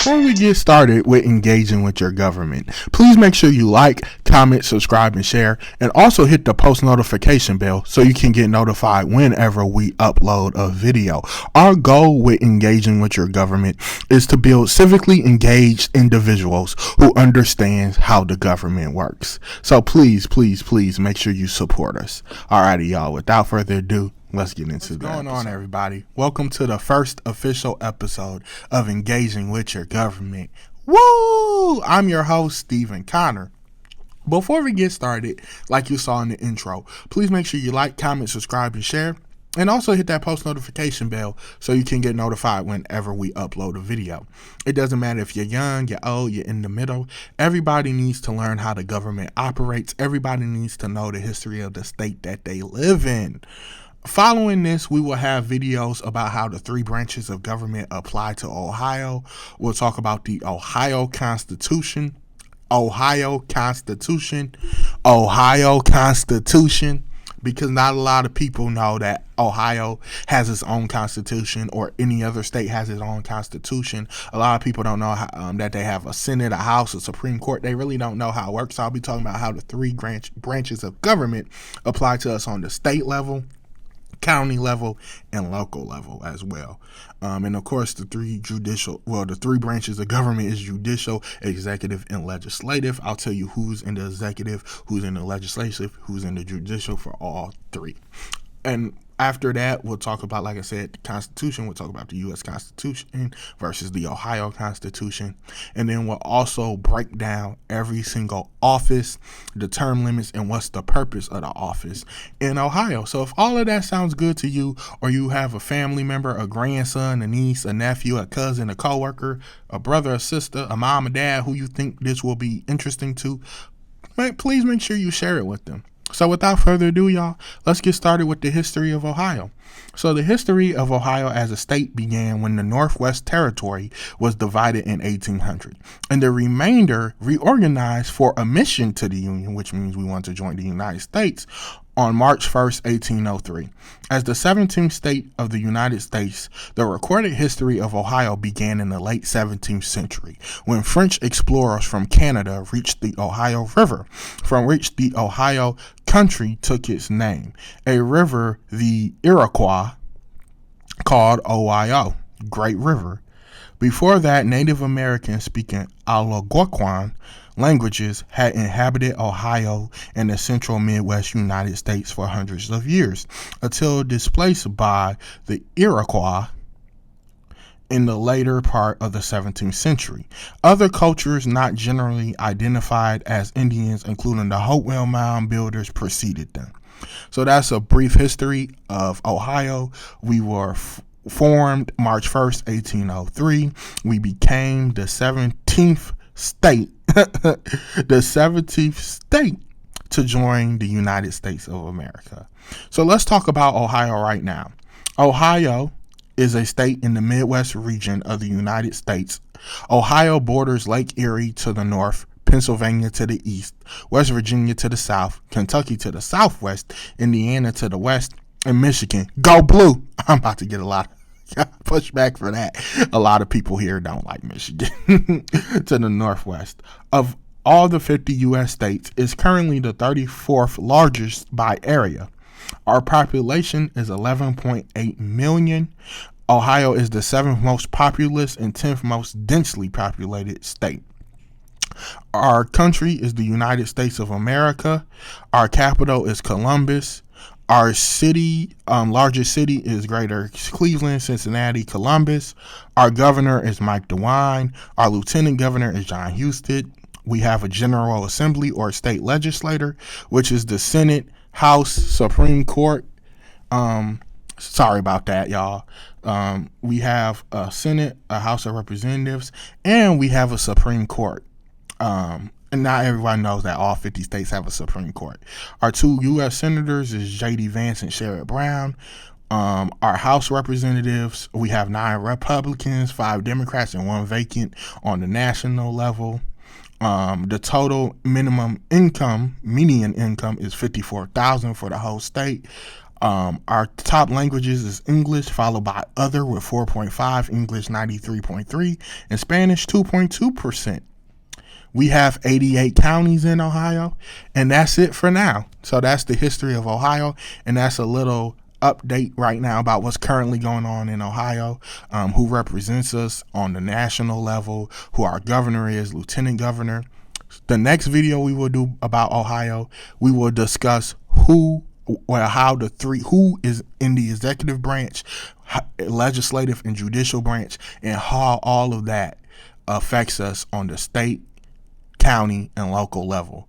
Before we get started with engaging with your government, please make sure you like, comment, subscribe, and share, and also hit the post notification bell so you can get notified whenever we upload a video. Our goal with engaging with your government is to build civically engaged individuals who understand how the government works. So please make sure you support us. Alrighty, y'all, without further ado, let's get into that. What's going on, everybody? Welcome to the first official episode of Engaging with Your Government. Woo! I'm your host, Stephen Connor. Before we get started, like you saw in the intro, please make sure you like, comment, subscribe, and share. And also hit that post notification bell so you can get notified whenever we upload a video. It doesn't matter if you're young, you're old, you're in the middle. Everybody needs to learn how the government operates. Everybody needs to know the history of the state that they live in. Following this, we will have videos about how the three branches of government apply to Ohio. We'll talk about the Ohio Constitution, because not a lot of people know that Ohio has its own constitution or any other state has its own constitution. A lot of people don't know that they have a Senate, a House, a Supreme Court. They really don't know how it works. So I'll be talking about how the three branches of government apply to us on the state level, county level, and local level as well. And of course, the three branches of government is judicial, executive, and legislative. I'll tell you who's in the executive, who's in the legislative, who's in the judicial for all three. And after that, we'll talk about, like I said, the Constitution. We'll talk about the U.S. Constitution versus the Ohio Constitution. And then we'll also break down every single office, the term limits, and what's the purpose of the office in Ohio. So if all of that sounds good to you, or you have a family member, a grandson, a niece, a nephew, a cousin, a coworker, a brother, a sister, a mom, a dad who you think this will be interesting to, please make sure you share it with them. So without further ado, y'all, let's get started with the history of Ohio. So the history of Ohio as a state began when the Northwest Territory was divided in 1800, and the remainder reorganized for admission to the Union, which means we want to join the United States, on March 1st, 1803. As the 17th state of the United States, the recorded history of Ohio began in the late 17th century, when French explorers from Canada reached the Ohio River, from which the Ohio country took its name. A river, the Iroquois, called Ohio, Great River. Before that, Native Americans speaking Algonquin languages had inhabited Ohio and the central Midwest United States for hundreds of years, until displaced by the Iroquois in the later part of the 17th century. Other cultures not generally identified as Indians, including the Hopewell Mound builders, preceded them. So that's a brief history of Ohio. We were formed March 1st, 1803. We became the 17th state, the 17th state to join the United States of America. So let's talk about Ohio right now. Ohio is a state in the Midwest region of the United States. Ohio borders Lake Erie to the north, Pennsylvania to the east, West Virginia to the south, Kentucky to the southwest, Indiana to the west, and Michigan. Go blue! I'm about to get a lot of pushback for that. A lot of people here don't like Michigan. To the northwest. Of all the 50 U.S. states, is currently the 34th largest by area. Our population is 11.8 million. Ohio is the 7th most populous and 10th most densely populated state. Our country is the United States of America. Our capital is Columbus. Our city, largest city is Greater Cleveland, Cincinnati, Columbus. Our governor is Mike DeWine. Our lieutenant governor is John Husted. We have a General Assembly or state legislature, which is the Senate, House, Supreme Court. Sorry about that, y'all. We have a Senate, a House of Representatives, and we have a Supreme Court. And not everyone knows that all 50 states have a Supreme Court. Our two U.S. senators is J.D. Vance and Sherrod Brown. Our House representatives, we have 9 Republicans, 5 Democrats, and 1 vacant on the national level. The total median income is $54,000 for the whole state. Our top languages is English, followed by other with 4.5, English 93.3, and Spanish 2.2%. We have 88 counties in Ohio, and that's it for now. So that's the history of Ohio, and that's a little update right now about what's currently going on in Ohio, who represents us on the national level, who our governor is, lieutenant governor. The next video we will do about Ohio, we will discuss who is in the executive branch, legislative and judicial branch, and how all of that affects us on the state, county, and local level.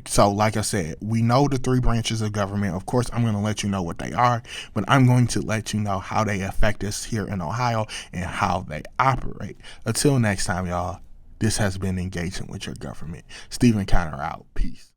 So like I said, we know the three branches of government. Of course, I'm going to let you know what they are, but I'm going to let you know how they affect us here in Ohio and how they operate. Until next time, y'all, this has been Engaging with Your Government. Stephen Conner out. Peace.